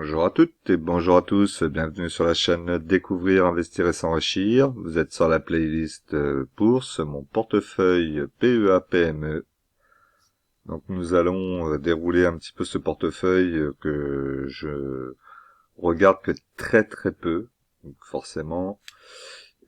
Bonjour à toutes et bonjour à tous, bienvenue sur la chaîne Découvrir, Investir et S'enrichir. Vous êtes sur la playlist Bourse, mon portefeuille PEA-PME. Donc nous allons dérouler un petit peu ce portefeuille que je regarde que très très peu, donc forcément.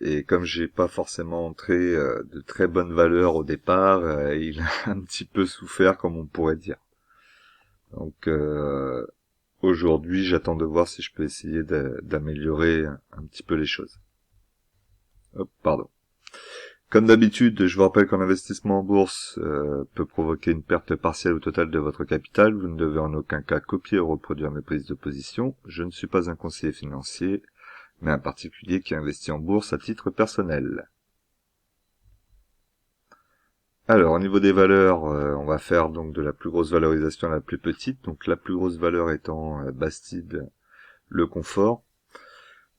Et comme j'ai pas forcément entré de très bonnes valeurs au départ, il a un petit peu souffert comme on pourrait dire. Donc aujourd'hui, j'attends de voir si je peux essayer d'améliorer un petit peu les choses. Hop, pardon. Comme d'habitude, je vous rappelle qu'un investissement en bourse peut provoquer une perte partielle ou totale de votre capital. Vous ne devez en aucun cas copier ou reproduire mes prises de position. Je ne suis pas un conseiller financier, mais un particulier qui investit en bourse à titre personnel. Alors, au niveau des valeurs, on va faire donc de la plus grosse valorisation à la plus petite. Donc, la plus grosse valeur étant Bastide, le confort.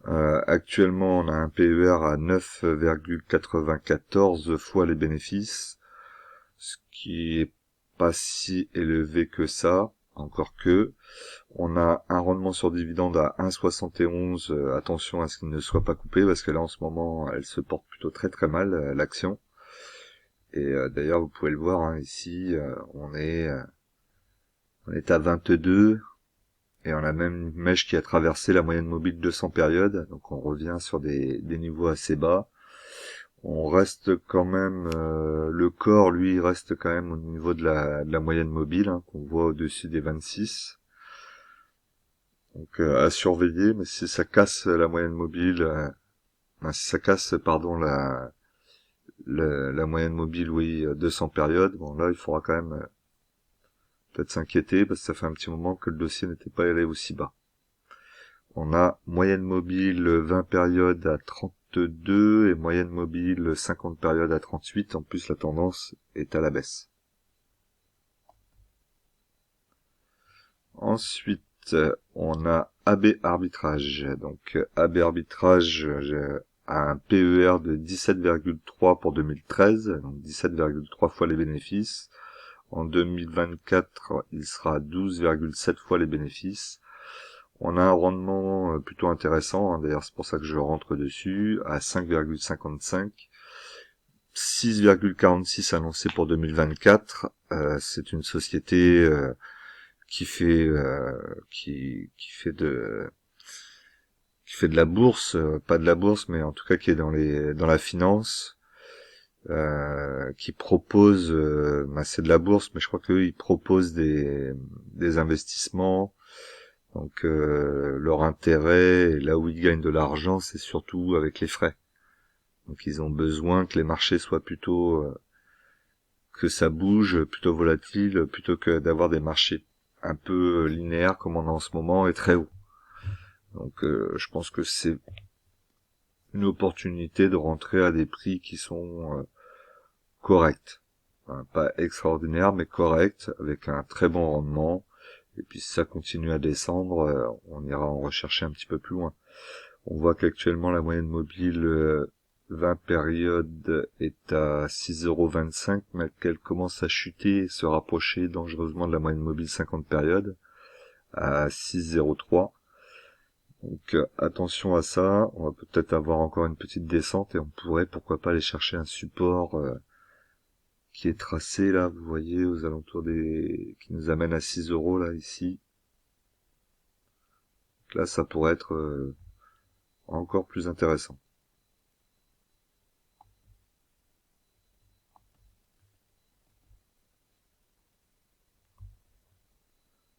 Actuellement, on a un PER à 9,94 fois les bénéfices, ce qui est pas si élevé que ça, encore que. On a un rendement sur dividende à 1,71. Attention à ce qu'il ne soit pas coupé, parce que là, en ce moment, elle se porte plutôt très très mal, l'action. Et d'ailleurs, vous pouvez le voir, hein, ici, on est à 22. Et on a même une mèche qui a traversé la moyenne mobile 200 périodes, donc on revient sur des niveaux assez bas. On reste quand même, le corps lui reste quand même au niveau de la moyenne mobile, hein, qu'on voit au-dessus des 26. Donc à surveiller, mais si ça casse la moyenne mobile, si ça casse pardon la moyenne mobile, oui, 200 périodes, bon là il faudra quand même peut-être s'inquiéter parce que ça fait un petit moment que le dossier n'était pas allé aussi bas. On a moyenne mobile 20 périodes à 32 et moyenne mobile 50 périodes à 38. En plus, la tendance est à la baisse. Ensuite, on a AB Arbitrage. Donc, AB Arbitrage a un PER de 17,3 pour 2013, donc 17,3 fois les bénéfices. En 2024, il sera à 12,7 fois les bénéfices. On a un rendement plutôt intéressant, hein, d'ailleurs c'est pour ça que je rentre dessus, à 5,55, 6,46 annoncé pour 2024. C'est une société qui fait de la bourse, pas de la bourse, mais en tout cas qui est dans la finance, qui propose, c'est de la bourse, mais je crois qu'eux ils proposent des investissements. Donc leur intérêt, et là où ils gagnent de l'argent, c'est surtout avec les frais. Donc ils ont besoin que les marchés soient plutôt, que ça bouge, plutôt volatile, plutôt que d'avoir des marchés un peu linéaires comme on a en ce moment et très hauts. Donc je pense que c'est une opportunité de rentrer à des prix qui sont corrects. Enfin, pas extraordinaires, mais corrects, avec un très bon rendement. Et puis si ça continue à descendre, on ira en rechercher un petit peu plus loin. On voit qu'actuellement la moyenne mobile 20 périodes est à 6,25 €, mais qu'elle commence à chuter et se rapprocher dangereusement de la moyenne mobile 50 périodes à 6,03. Donc attention à ça, on va peut-être avoir encore une petite descente et on pourrait pourquoi pas aller chercher un support qui est tracé là, vous voyez, aux alentours qui nous amène à 6 € là, ici. Donc là, ça pourrait être encore plus intéressant.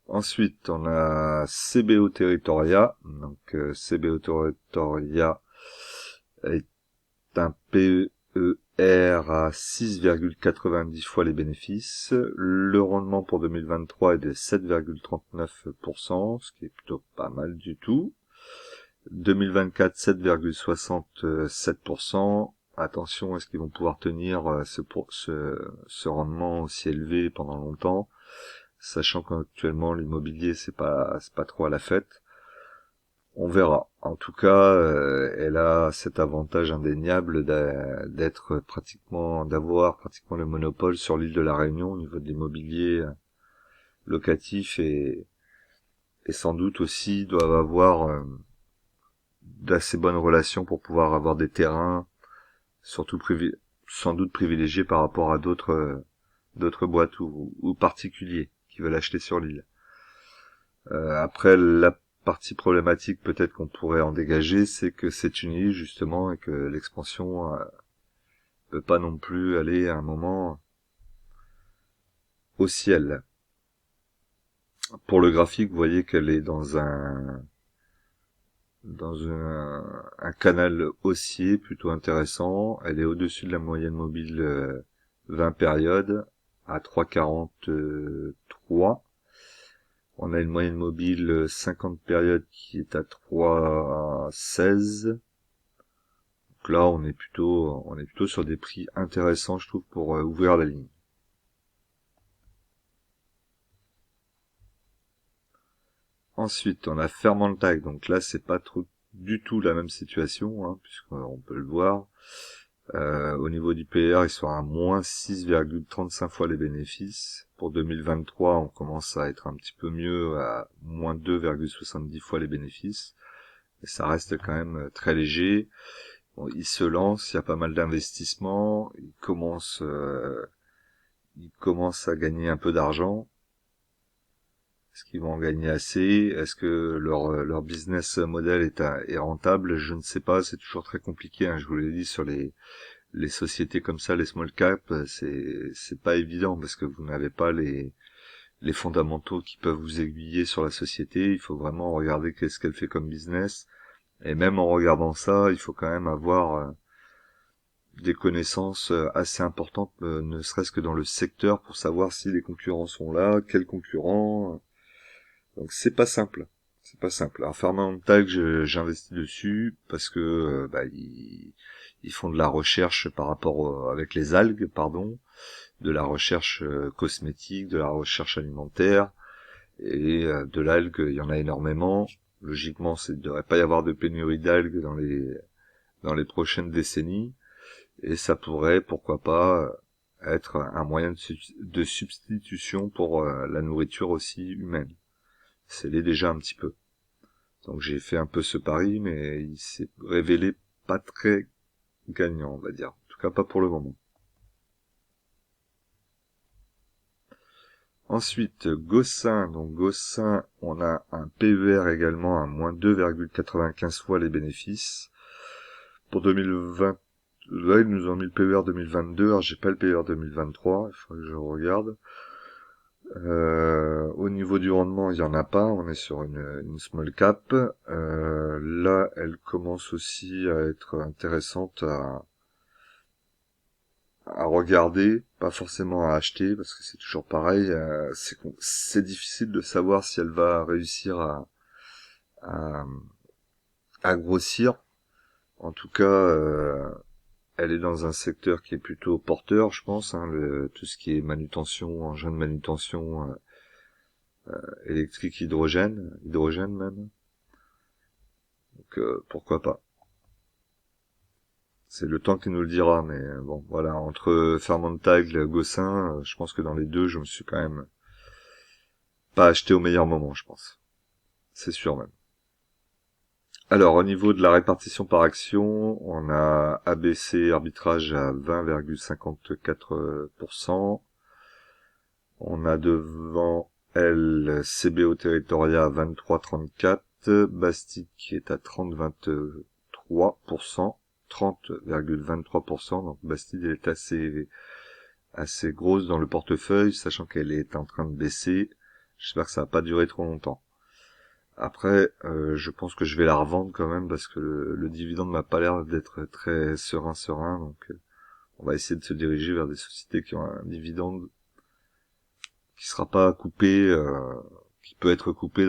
Ensuite, on a CBO Territoria. Donc CBO Territoria est un PER à 6,90 fois les bénéfices. Le rendement pour 2023 est de 7,39%, ce qui est plutôt pas mal du tout. 2024, 7,67%. Attention, est-ce qu'ils vont pouvoir tenir ce rendement aussi élevé pendant longtemps, sachant qu'actuellement l'immobilier c'est pas trop à la fête. On verra. En tout cas, elle a cet avantage indéniable d'avoir pratiquement le monopole sur l'île de la Réunion au niveau de l'immobilier locatif et et sans doute aussi doivent avoir d'assez bonnes relations pour pouvoir avoir des terrains, surtout sans doute privilégiés par rapport à d'autres boîtes ou particuliers qui veulent acheter sur l'île. Après, la partie problématique peut-être qu'on pourrait en dégager, c'est que c'est une île justement et que l'expansion peut pas non plus aller à un moment au ciel. Pour le graphique, vous voyez qu'elle est dans un canal haussier plutôt intéressant. Elle est au-dessus de la moyenne mobile 20 périodes à 3,43. On a une moyenne mobile 50 périodes qui est à 3,16. Donc là, on est plutôt sur des prix intéressants, je trouve, pour ouvrir la ligne. Ensuite, on a Fermentag. Donc là, c'est pas trop du tout la même situation, hein, puisqu'on peut le voir. Au niveau du PER, ils sont à moins 6,35 fois les bénéfices. Pour 2023, on commence à être un petit peu mieux à moins 2,70 fois les bénéfices. Et ça reste quand même très léger. Bon, ils se lancent, il y a pas mal d'investissements, ils commencent à gagner un peu d'argent. Est-ce qu'ils vont en gagner assez? Est-ce que leur business model est rentable? Je ne sais pas, c'est toujours très compliqué, hein. Je vous l'ai dit, sur les sociétés comme ça, les small cap, c'est pas évident parce que vous n'avez pas les fondamentaux qui peuvent vous aiguiller sur la société. Il faut vraiment regarder qu'est-ce qu'elle fait comme business. Et même en regardant ça, il faut quand même avoir des connaissances assez importantes, ne serait-ce que dans le secteur, pour savoir si les concurrents sont là, quels concurrents. Donc c'est pas simple. C'est pas simple. Alors Fermental, j'investis dessus parce que ils font de la recherche par rapport avec les algues, pardon, de la recherche cosmétique, de la recherche alimentaire, et de l'algue, il y en a énormément. Logiquement, il ne devrait pas y avoir de pénurie d'algues dans les prochaines décennies, et ça pourrait, pourquoi pas, être un moyen de substitution pour la nourriture aussi humaine. C'est l'est déjà un petit peu. Donc j'ai fait un peu ce pari, mais il s'est révélé pas très gagnant, on va dire. En tout cas, pas pour le moment. Ensuite, Gossin. Donc Gossin, on a un PER également à moins 2,95 fois les bénéfices. Pour 2020, là, ils nous ont mis le PER 2022. Alors, j'ai pas le PER 2023. Il faudrait que je regarde. Au niveau du rendement, il y en a pas. On est sur une small cap. Là, elle commence aussi à être intéressante à regarder, pas forcément à acheter, parce que c'est toujours pareil. C'est difficile de savoir si elle va réussir à, à grossir. En tout cas, elle est dans un secteur qui est plutôt porteur, je pense. Hein, tout ce qui est manutention, engin de manutention électrique, hydrogène même. Donc pourquoi pas. C'est le temps qui nous le dira, mais bon, voilà, entre Fermentag, Gossin, je pense que dans les deux, je me suis quand même pas acheté au meilleur moment, je pense. C'est sûr même. Alors, au niveau de la répartition par action, on a ABC arbitrage à 20,54%. On a devant elle CBO Territoria à 23,34%. Bastide qui est à 30,23%. 30,23%. Donc Bastide est assez grosse dans le portefeuille, sachant qu'elle est en train de baisser. J'espère que ça va pas durer trop longtemps. Après, je pense que je vais la revendre quand même parce que le dividende m'a pas l'air d'être très serein, donc on va essayer de se diriger vers des sociétés qui ont un dividende qui sera pas coupé, qui peut être coupé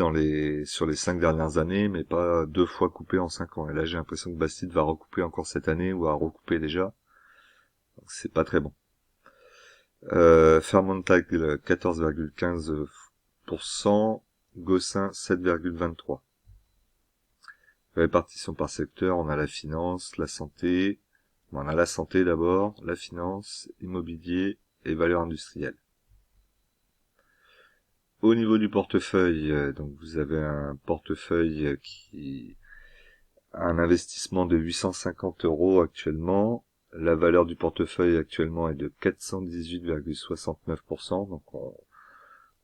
sur les 5 dernières années, mais pas 2 fois coupé en 5 ans. Et là, j'ai l'impression que Bastide va recouper encore cette année ou a recoupé déjà. Donc c'est pas très bon. Fermentag 14,15%, Gossin 7,23%. Répartition par secteur, on a la finance, la santé, on a la santé d'abord, la finance, immobilier et valeurs industrielles. Au niveau du portefeuille, donc vous avez un portefeuille qui a un investissement de 850 € actuellement. La valeur du portefeuille actuellement est de 418,69%, donc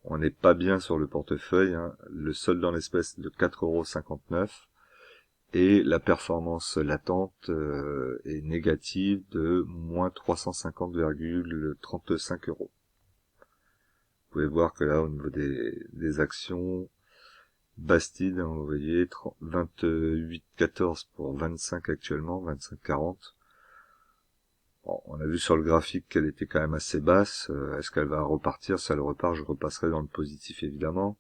on n'est pas bien sur le portefeuille, hein. Le solde en espèces est de 4,59 € et la performance latente est négative de moins 350,35 €. Vous pouvez voir que là, au niveau des actions, Bastide, hein, vous voyez, 28,14 pour 25 actuellement, 25,40. Bon, on a vu sur le graphique qu'elle était quand même assez basse. Est-ce qu'elle va repartir? Si elle repart, je repasserai dans le positif évidemment.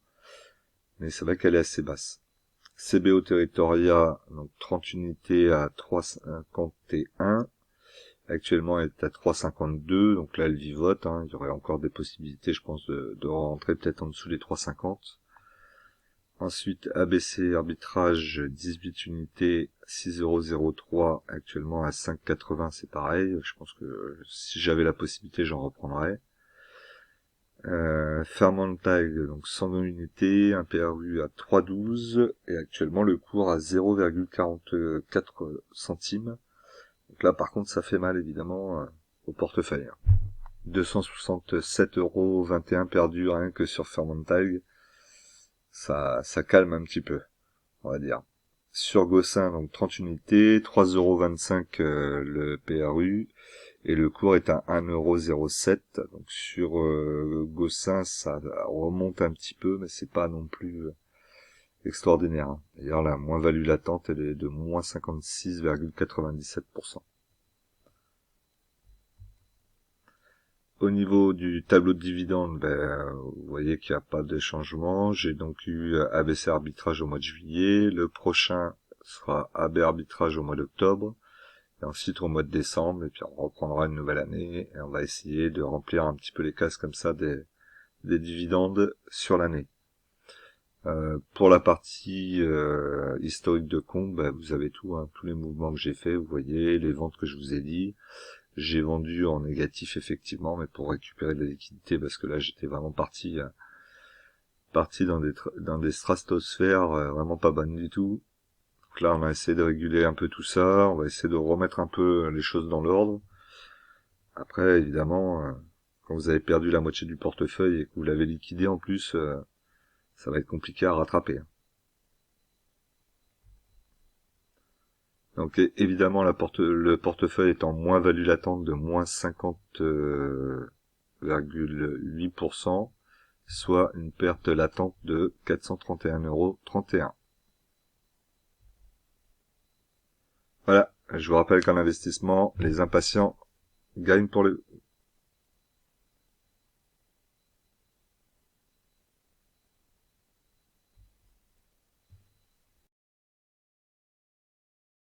Mais c'est vrai qu'elle est assez basse. CBO Territoria, donc 30 unités à 3,51. Actuellement, elle est à 3,52. Donc là, elle vivote, hein. Il y aurait encore des possibilités, je pense, de rentrer peut-être en dessous des 3,50. Ensuite, ABC Arbitrage, 18 unités, 6,003, actuellement à 5,80, c'est pareil. Je pense que si j'avais la possibilité, j'en reprendrais. Fermentag, donc 120 unités, un PRU à 3,12, et actuellement le cours à 0,44 centimes. Donc là, par contre, ça fait mal, évidemment, au portefeuille. 267,21 € perdus rien que sur Fermentag. Ça calme un petit peu, on va dire. Sur Gossin, donc 30 unités, 3,25 € le PRU, et le cours est à 1,07 €. Donc sur Gossin, ça remonte un petit peu, mais c'est pas non plus extraordinaire, hein. D'ailleurs, la moins-value latente, elle est de moins 56,97%. Au niveau du tableau de dividendes, vous voyez qu'il n'y a pas de changement. J'ai donc eu ABC Arbitrage au mois de juillet. Le prochain sera AB Arbitrage au mois d'octobre. Et ensuite au mois de décembre. Et puis on reprendra une nouvelle année. Et on va essayer de remplir un petit peu les cases comme ça des dividendes sur l'année. Pour la partie historique de compte, vous avez tout, hein, tous les mouvements que j'ai fait. Vous voyez les ventes que je vous ai dit. J'ai vendu en négatif effectivement, mais pour récupérer de la liquidité, parce que là j'étais vraiment parti dans des stratosphères vraiment pas bonnes du tout. Donc là on va essayer de réguler un peu tout ça, on va essayer de remettre un peu les choses dans l'ordre. Après évidemment, quand vous avez perdu la moitié du portefeuille et que vous l'avez liquidé en plus, ça va être compliqué à rattraper. Donc évidemment le portefeuille est en moins-value latente de moins 50,8%, soit une perte latente de 431,31 €. Voilà, je vous rappelle qu'en investissement, les impatients gagnent pour le